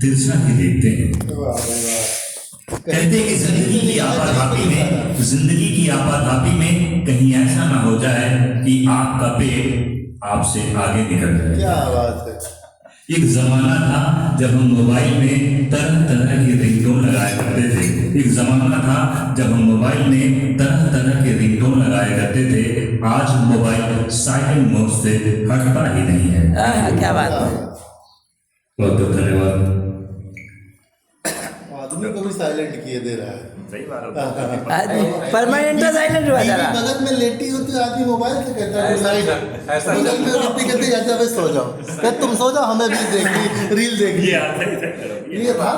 तिरछा ही देखते हैं। कहते हैं कि जिंदगी की आपाधापी में कहीं ऐसा ना हो जाए कि आपका पेट आपसे आगे निकल जाए। क्या बात है। एक जमाना था जब हम मोबाइल में तरह तरह के रिंगटोन लगाया करते थे। एक जमाना था जब हम मोबाइल में तरह तरह के रिंगटोन लगाया करते थे। आज मोबाइल साइलेंट मोड से हटता ही नहीं है। क्या बात है। बहुत बहुत धन्यवाद। आदमी को भी साइलेंट किए दे रहा है। सही बात परमानेंट तो साइलेंट हुआ जा रहा। बगल में लेटी होती है, आदमी मोबाइल से कहता है बगल में रोटी कहते जाता है सो जाओ, कहते तुम सो जाओ हमें भी देखनी रील देखनी। ये था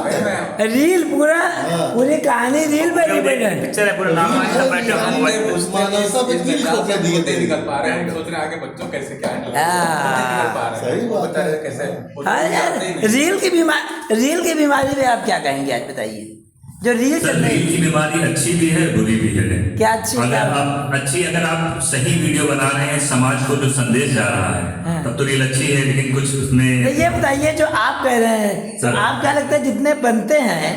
रील पूरी कहानी रील पर डिपेंड पिक्चर है पूरा नाम मानवता पे रील को क्या दिए थे। निकल पा रहे हैं, सोच रहे हैं आगे बच्चों कैसे क्या है सही बात है। कैसे रील की बीमारी में आप क्या कहेंगे आज बताइए। जो रील चल रही रील की बीमारी अच्छी भी है बुरी भी है। क्या अच्छी अगर आप सही वीडियो बना रहे हैं, समाज को जो संदेश जा रहा है तब तो रील अच्छी है, लेकिन कुछ उसमें तो ये बताइए जो आप कह रहे हैं तो आप क्या लगता है जितने बनते हैं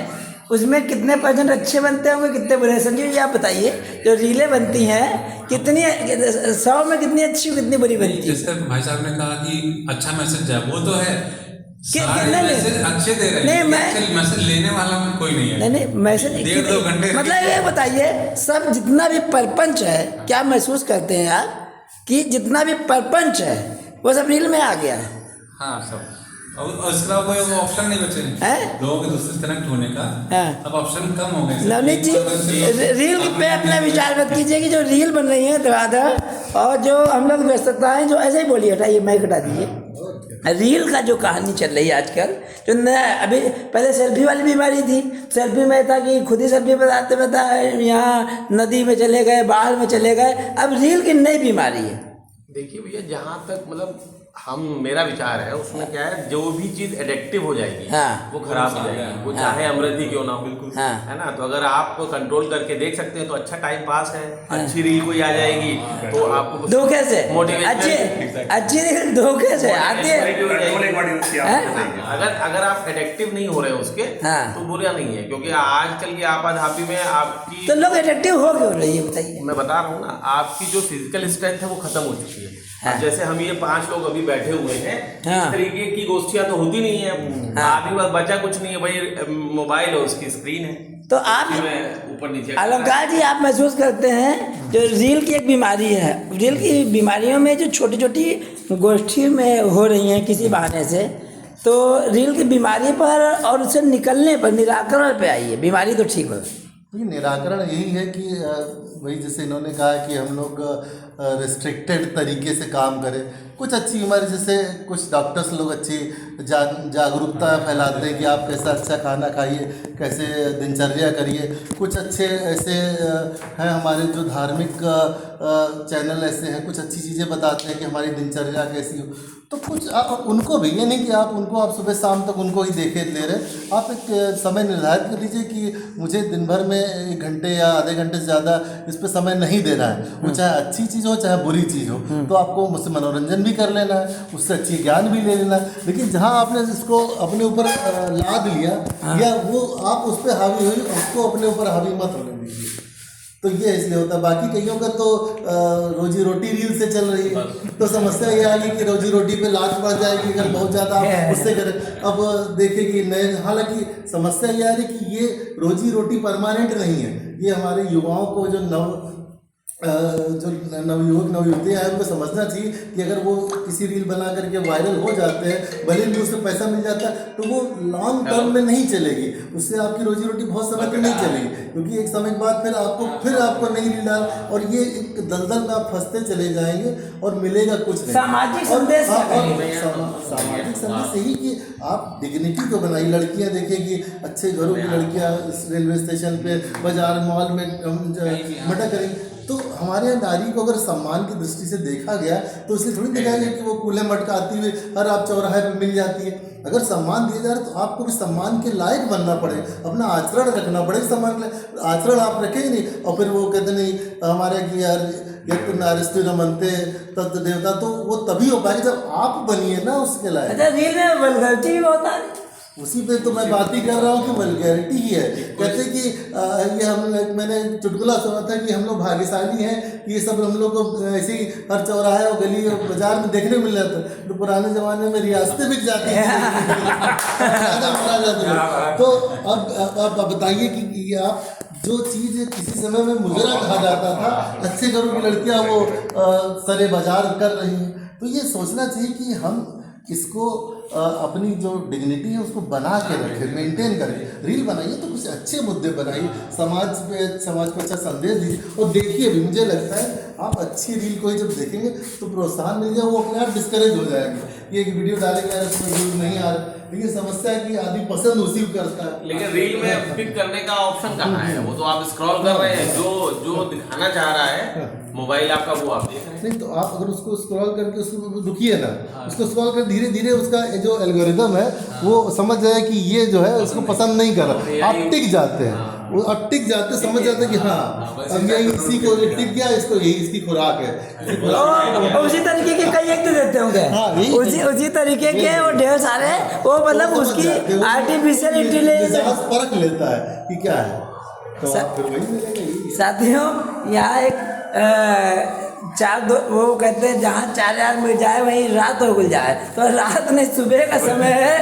उसमें कितने % अच्छे बनते होंगे कितने बुरे। संजीव जी आप बताइए जो रीलें बनती हैं कितनी 100 में कितनी अच्छी कितनी बुरी बनती है। जैसे भाई साहब ने कहा कि अच्छा मैसेज है, वो तो है मैसेज अच्छे दे रहे हैं, मैसेज लेने वाला में कोई नहीं है। नहीं मैसेज 1.5-2 घंटे मतलब ये बताइए सब जितना भी प्रपंच है क्या महसूस करते हैं आप कि जितना भी प्रपंच है वो सब रील में आ गया है। हाँ सब और इसका कोई ऑप्शन नहीं बचे लोगों के दूसरे से कनेक्ट होने का। अब ऑप्शन कम हो गए। नवनीत जी रील पे अपना विचार मत कीजिए कि जो रील बन रही है धड़ाधड़ और जो हम लोग व्यस्तताएं जो ऐसे ही बोलिए हटाइए माइक हटा दीजिए। रील का जो कहानी चल रही है आजकल जो अभी पहले सेल्फी वाली बीमारी थी। सेल्फी में था कि खुद ही सेल्फी बताते यहाँ नदी में चले गए बाहर में चले गए। अब रील की नई बीमारी है। देखिए भैया जहाँ तक मतलब मेरा विचार है उसमें क्या है जो भी चीज एडिक्टिव हो जाएगी वो खराब हो जाएगी, वो चाहे अमृत ही क्यों ना हो। बिल्कुल है ना। तो अगर आप कंट्रोल करके देख सकते हैं तो अच्छा टाइम पास है। अच्छी रील कोई आ जाएगी तो आपको धोखे से मोटिवेशन अच्छी रील धोखे से आती है। अगर आप एडिक्टिव नहीं हो रहे उसके तो बुरा नहीं है, क्योंकि आजकल की आपाधापी में आपकी तो लोग एडिक्टिव हो क्यों रही है बताइए। मैं बता रहा हूँ ना, आपकी जो फिजिकल स्ट्रेंथ है वो खत्म हो चुकी है। जैसे हम ये 5 लोग अभी बैठे हुए हैं इस तरीके की गोष्ठियां तो होती नहीं है। अभी बस बचा कुछ नहीं है भाई, मोबाइल है उसकी स्क्रीन है तो आप ऊपर नीचे। अलंकार जी आप महसूस करते हैं जो रील की एक बीमारी है, रील की बीमारियों में जो छोटी छोटी गोष्ठी में हो रही हैं किसी बहाने से, तो रील की बीमारी पर और उससे निकलने पर निराकरण पे आइए बीमारी तो ठीक हो। निराकरण यही है कि वही जैसे इन्होंने कहा कि हम लोग रिस्ट्रिक्टेड तरीके से काम करें। कुछ अच्छी बीमारी जैसे कुछ डॉक्टर्स लोग अच्छी जागरूकता फैलाते हैं कि आप कैसा अच्छा खाना खाइए, कैसे दिनचर्या करिए। कुछ अच्छे ऐसे हैं हमारे जो धार्मिक चैनल ऐसे हैं, कुछ अच्छी चीज़ें बताते हैं कि हमारी दिनचर्या कैसी हो। तो कुछ आप उनको भी, ये नहीं कि आप उनको आप सुबह शाम तक उनको ही देखे ले रहे। आप एक समय निर्धारित कर लीजिए कि मुझे दिन भर में 1 घंटे या आधे घंटे से ज़्यादा इस पर समय नहीं देना है। वो चाहे अच्छी चीज़ हो चाहे बुरी चीज़ हो, तो आपको मुझसे मनोरंजन भी कर लेना है, उससे अच्छी ज्ञान भी ले लेना है। लेकिन जहाँ आपने इसको अपने ऊपर लाद लिया या वो आप उस पर हावी हुई, उसको अपने ऊपर हावी मत होने दीजिए। तो ये इसलिए होता है। बाकी कईयों का तो रोजी रोटी रील से चल रही है, तो समस्या ये आ गई कि रोजी रोटी पे लात पड़ जाएगी अगर बहुत ज़्यादा आप उससे करें। अब देखिए कि नए, हालांकि समस्या ये आ रही कि ये रोजी रोटी परमानेंट नहीं है। ये हमारे युवाओं को जो नवयुवक नवयुवतियाँ हैं उनको समझना चाहिए कि अगर वो किसी रील बना करके वायरल हो जाते हैं, भले ही उससे पैसा मिल जाता है, तो वो लॉन्ग टर्म में नहीं चलेगी। उससे आपकी रोजी रोटी बहुत समय तक नहीं चलेगी, क्योंकि एक समय के बाद फिर आपको नई रील डाल और ये एक दलदल में आप फंसते चले जाएंगे और मिलेगा कुछ नहीं। सामाजिक संदेश सामाजिक संदेश यही कि आप डिग्निटी को बनाइए। लड़कियां देखेगी, अच्छे घरों की लड़कियां रेलवे स्टेशन पे, बाजार, मॉल में मटक करेंगी। तो हमारे यहाँ नारी को अगर सम्मान की दृष्टि से देखा गया तो इसलिए थोड़ी देखा गया कि वो कूल्हे मटकाती हुई हर आप चौराहे पे मिल जाती है। अगर सम्मान दिया जा रहा है तो आपको भी सम्मान के लायक बनना पड़ेगा, अपना आचरण रखना पड़ेगा। सम्मान के आचरण आप रखेंगे नहीं और फिर वो कहते नहीं हमारे कि यार यत् नारीस्तु न मनते तत् देवता, तो वो तभी हो पाएगा जब आप बनिए ना उसके लायक। अच्छा रील में वल्गैरिटी भी बहुत आ रही है। उसी पे तो मैं बात ही कर रहा हूँ कि वल्गैरिटी ही है। कहते कि ये मैंने चुटकुला सुना था कि हम लोग भाग्यशाली हैं कि ये सब हम लोग को ऐसे ही हर चौराहे और गली और बाजार में देखने मिल जाता है। तो पुराने ज़माने में रियासतें बिक जाती हैं तो अब बताइए कि आप जो चीज़ किसी समय में मुजरा कहा जाता था, अच्छे घरों की लड़कियाँ वो सरे बाजार कर रही हैं। तो ये सोचना चाहिए कि हम इसको अपनी जो डिग्निटी है उसको बना के रखें, मेंटेन करें। रील बनाइए तो कुछ अच्छे मुद्दे बनाइए, समाज को अच्छा संदेश दीजिए। और देखिए भी, मुझे लगता है आप अच्छी रील को ही जब देखेंगे तो प्रोत्साहन मिल जाए, वो अपने आप डिस्करेज हो जाएंगे। ये एक वीडियो डालेंगे यार उसमें व्यूज नहीं आ रहा, लेकिन समस्या है कि आदमी पसंद उसी को करता है। लेकिन रील में पिक करने का ऑप्शन कहाँ है? वो तो आप स्क्रॉल कर रहे हैं, जो दिखाना चाह रहा है मोबाइल आपका वो आप देख रहे हैं। नहीं तो आप अगर उसको स्क्रॉल करके उसको रुकिए ना, उसको स्क्रॉल कर धीरे धीरे उसका जो एल्गोरिदम है वो समझ जाए कि ये जो है उसको पसंद नहीं कर रहा, आप टिक जाते हैं। वो अब टिक जाते समझ जाते कि हाँ अब ये इसी को टिक गया, इसको यही इसकी खुराक है। उसी तरीके के कई एक देते होंगे, उसी तरीके के वो ढेर सारे, वो मतलब उसकी आर्टिफिशियल इंटेलिजेंस परख लेता है कि क्या है, तो आप फिर वही मिलेगा। साथियों, यहाँ एक वो कहते हैं जहाँ 4 यार मिल जाए वहीं रात हो गुल जाए। तो रात नहीं, सुबह का समय है,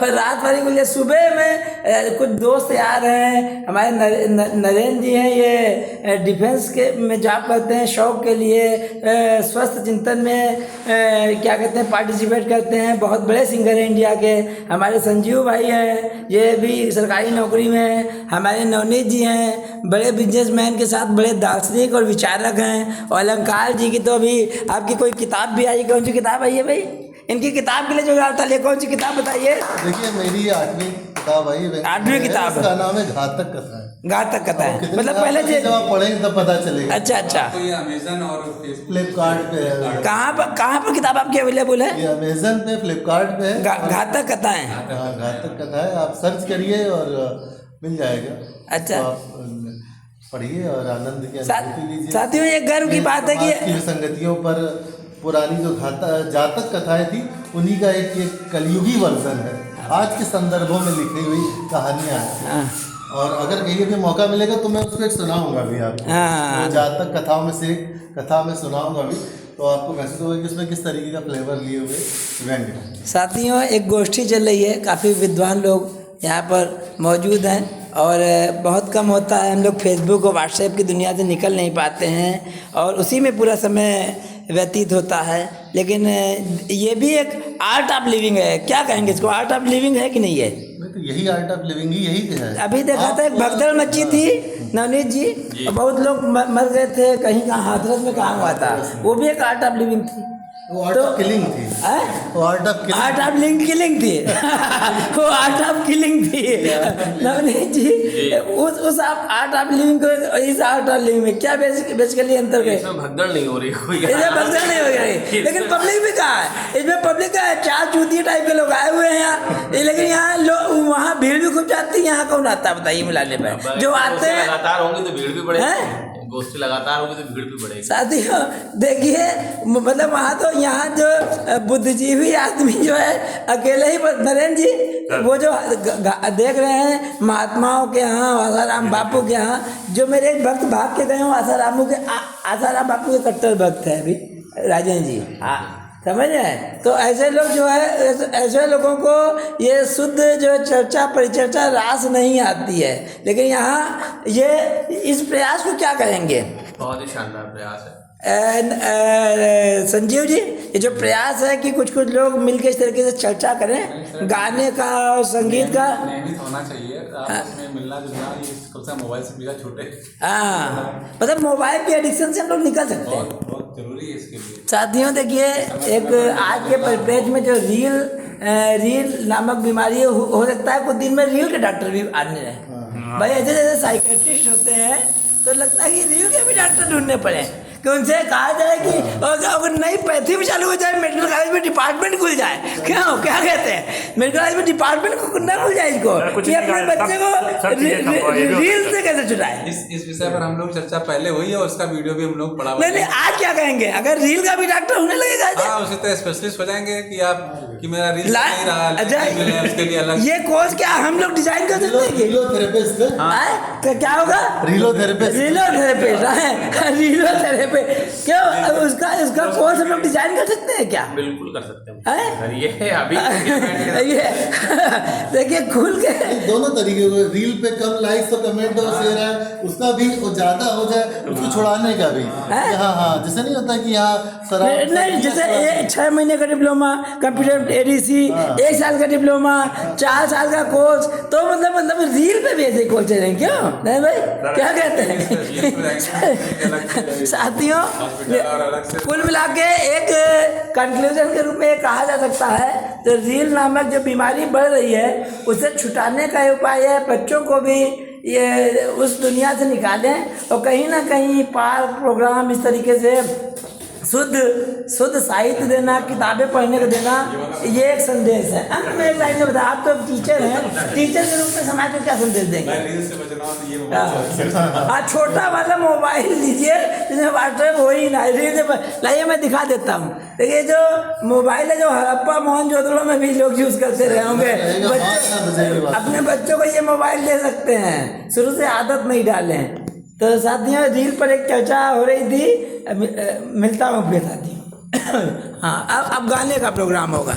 रात वाली गुल जाए। सुबह में कुछ दोस्त यार हैं हमारे, नरेंद्र जी हैं, ये डिफेंस के में जॉब करते हैं, शौक के लिए स्वस्थ चिंतन में क्या कहते हैं पार्टिसिपेट करते हैं, बहुत बड़े सिंगर हैं इंडिया के। हमारे संजीव भाई हैं, ये भी सरकारी नौकरी में हैं। हमारे नवनीत जी हैं, बड़े बिजनेसमैन के साथ बड़े दार्शनिक और विचारक हैं। और अलंकार जी की तो अभी आपकी कोई किताब भी आई, कौन सी किताब आई है भाई? इनकी किताब के लिए जो डालता है, कौन सी किताब बताइए? देखिए मेरी 8वीं किताब आई है, 8वीं किताब, इसका नाम है घातक कथाएं। घातक कथाएं, मतलब पहले जब आप पढ़ेंगे तब पता चलेगा। अच्छा, तो ये अमेजन और फ्लिपकार्ट पे है। कहाँ पर किताब आपकी अवेलेबल है? ये अमेजन पे, फ्लिपकार्ट पे है। घातक कथाएं, घातक कथाएं आप सर्च करिए और मिल जाएगा। अच्छा, तो आप पढ़िए और आनंद की अनुभूति लीजिए। साथियों, ये गर्व की बात है कि विसंगतियों पर पुरानी जो जातक कथाएं थी उन्हीं का एक कलयुगी वर्जन है, आज के संदर्भों में लिखी हुई कहानियां हैं। और अगर कहीं भी मौका मिलेगा तो मैं उसको एक सुनाऊंगा भी आपको। तो जातक कथाओं में से एक कथा में सुनाऊंगा भी, तो आपको महसूस होगा कि उसमें किस तरीके का फ्लेवर लिए हुए व्यंग्य। साथियों, एक गोष्ठी चल रही है, काफ़ी विद्वान लोग यहाँ पर मौजूद हैं और बहुत कम होता है हम लोग फेसबुक और व्हाट्सएप की दुनिया से निकल नहीं पाते हैं और उसी में पूरा समय व्यतीत होता है। लेकिन ये भी एक आर्ट ऑफ लिविंग है, क्या कहेंगे इसको? आर्ट ऑफ लिविंग है कि नहीं है? तो यही आर्ट ऑफ लिविंग ही यही है। अभी देखा था एक भगदड़ मची थी नवनीत जी, बहुत लोग मर गए थे, कहीं कहाँ हाथरस में कहाँ हुआ था, वो भी एक आर्ट ऑफ लिविंग थी। वो आर्ट ऑफ किलिंग थी। वो आर्ट ऑफ किलिंग थी। वो आर्ट ऑफ किलिंग थी। नवनीत जी, उस आर्ट ऑफ लिविंग को इस आर्ट ऑफ लिविंग में क्या बेसिकली अंतर है? इसमें भगदड़ नहीं हो रही कोई, इसमें भगदड़ नहीं हो रही, लेकिन पब्लिक भी कहाँ है? इसमें पब्लिक का 4 चूतिया टाइप के लोग आए हुए हैं यहाँ, लेकिन यहाँ लोग, वहाँ भीड़ भी खूब जाती है। यहाँ कौन आता है बताइए मिलाने पर? जो आते हैं लगातार होंगे तो भीड़ भी बढ़ेगी, गोष्ठी लगातार होगी तो भीड़ भी बढ़ेगी। साथियों देखिए, मतलब वहाँ तो यहाँ जो बुद्धिजीवी आदमी जो है अकेले ही, नरेंद्र जी वो जो देख रहे हैं महात्माओं के यहाँ, आसाराम बापू के यहाँ, जो मेरे एक भक्त भाग के गए हो आसाराम बापू के कट्टर भक्त है अभी राजेंद्र जी, समझ रहे हैं? तो ऐसे लोग जो है, ऐसे लोगों को ये शुद्ध जो चर्चा परिचर्चा रास नहीं आती है। लेकिन यहाँ ये इस प्रयास को क्या कहेंगे? बहुत ही शानदार प्रयास है। संजीव जी, ये जो प्रयास है कि कुछ लोग मिलकर इस तरीके से चर्चा करें गाने का और संगीत का, नियमित होना चाहिए आपस में मिलना जुलना, ये कम से कम मोबाइल से बिना छूटे। मतलब मोबाइल के एडिक्शन से हम लोग निकल सकते हैं, बहुत जरूरी है इसके लिए। साथियों देखिए, एक आज के परिप्रेक्ष्य में जो रील नामक बीमारी हो सकता है कुछ दिन में रील के डॉक्टर भी आने रहे भाई। ऐसे जैसे साइकेट्रिस्ट होते हैं तो लगता है कि रील के भी डॉक्टर ढूंढने पड़े। कि उनसे कहा जाए कि अगर नई पैथी भी चालू हो जाए, मेडिकल कॉलेज में डिपार्टमेंट खुल जाए, क्या कहते हैं, मेडिकल कॉलेज में डिपार्टमेंट खुलना खुल जाए इसको कि अपने बच्चे को रील से कैसे छुड़ाए। इस विषय पर हम लोग चर्चा पहले हुई है और उसका वीडियो भी हम लोग पढ़ा हुआ है। नहीं आज क्या कहेंगे, अगर रील का भी डॉक्टर होने लगेगा हाँ, उसी तरह स्पेशलिस्ट हो जाएंगे कि आप कि मेरा रील नहीं रहा, अच्छा उसके लिए अलग ये कोर्स क्या हम लोग डिजाइन कर सकते हैं? रीलोथेरेपिस्ट क्या होगा? रीलोथेरेपिस्ट क्यों उसका कोर्स हम लोग डिजाइन कर सकते हैं क्या? बिल्कुल कर सकते हैं। ये अभी ये देखिए खुल के दोनों तरीके के, रील पे कम लाइक्स और कमेंट और शेयर है, उसका भी वो ज्यादा हो जाए उसको छुड़ाने का भी। हाँ जैसे नहीं होता कि यहाँ नहीं जैसे 6 महीने का डिप्लोमा कंप्यूटर एडीसी, 1 साल का डिप्लोमा, 4 साल का कोर्स, तो मतलब रील पे भी ऐसे कोर्स चलेंगे क्यों? नहीं भाई क्या कहते हैं साथियों? कुल मिला के एक कंक्लूजन के रूप में कहा जा सकता है तो रील नामक जो बीमारी बढ़ रही है उसे छुटाने का उपाय है बच्चों को भी ये उस दुनिया से निकालें और कहीं ना कहीं पार्क प्रोग्राम इस तरीके से शुद्ध साहित्य देना, किताबें पढ़ने को देना, ये एक संदेश है। मैं एक लाइन में बता, आप तो टीचर हैं, टीचर के रूप में समाज को क्या संदेश देंगे? हाँ छोटा वाला मोबाइल लीजिए जिसमें व्हाट्सएप हो ही ना, रील से लाइए मैं दिखा देता हूँ। देखिए जो मोबाइल है जो हड़प्पा मोहनजोदड़ो में भी लोग यूज करते रहे होंगे, अपने बच्चों को ये मोबाइल दे सकते हैं, शुरू से आदत नहीं डालें। तो साथियों रील पर एक चर्चा हो रही थी, मिलता हूँ फिर साथियों। हाँ अब गाने का प्रोग्राम होगा।